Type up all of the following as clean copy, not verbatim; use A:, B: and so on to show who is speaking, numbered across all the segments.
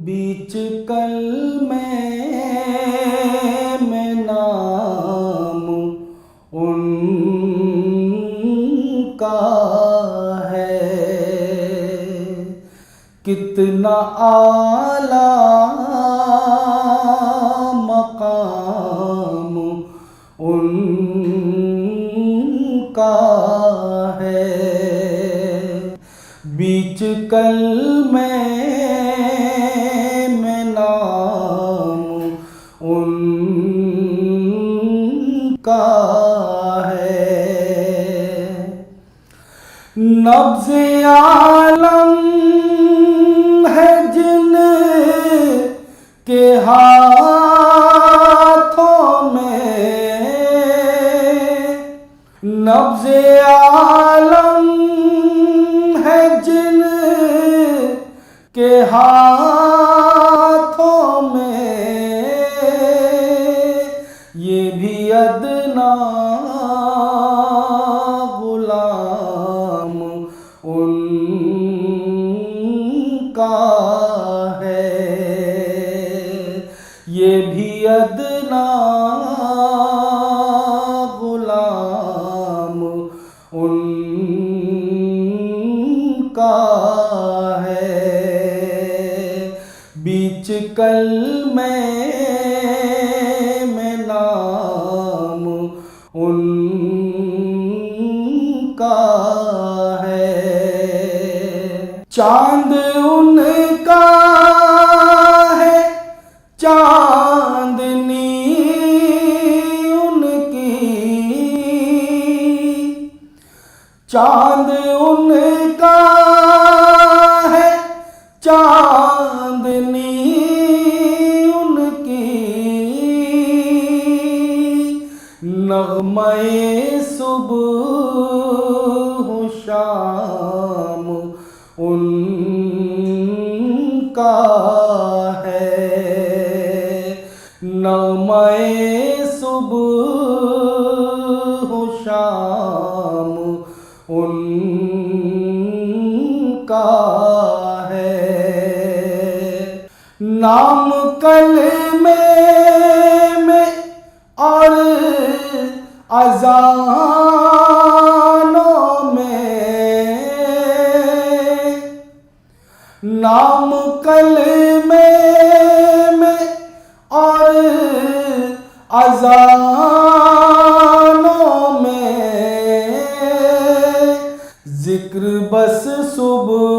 A: बीच कल में नाम उनका है। कितना आला मकाम उनका है। बीच कल में नाम उनका है। नब्ज़े आलम है जिन के हाथों में, नब्ज़े आलम है जिन के हाथों में, ये भी अदना गुलाम उनका है। ये भी अदना गुलाम उनका है। बीच कल में नाम उनका है। चांद उनका है चांदनी उनकी, चांद उनका है चांदनी उनकी, नग़्मे सुबह शाम उनका है। नग़्मे सुबह शाम उनका है। नाम कलमे में और अज़ानों में, नाम कलमे में और अज़ानों में, ज़िक्र बस सुबह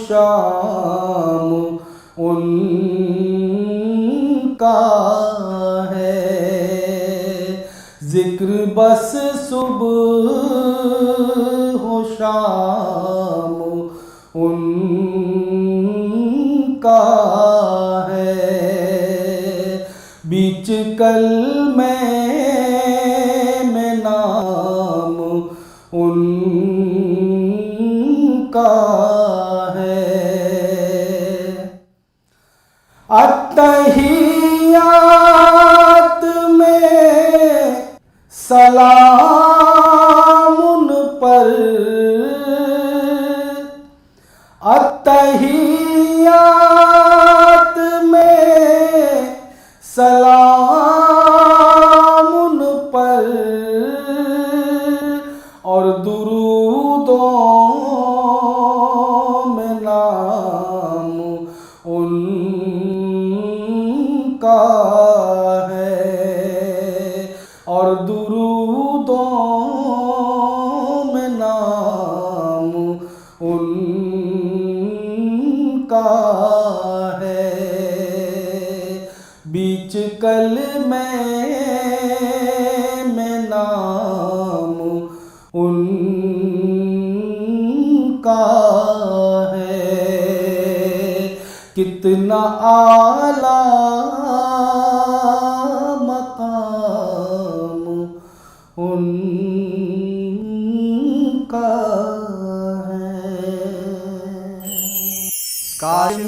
A: शाम उनका है। ज़िक्र बस सुबह शाम उनका है। बीच कल में नाम उनका है। अत्तहियात में सलाम उन पर, अत्तहियात में सलाम उन पर, और दुरूदों में नाम उनका है। और दुरूदों में नाम उनका है। बीच कल में नाम उनका है। कितना आला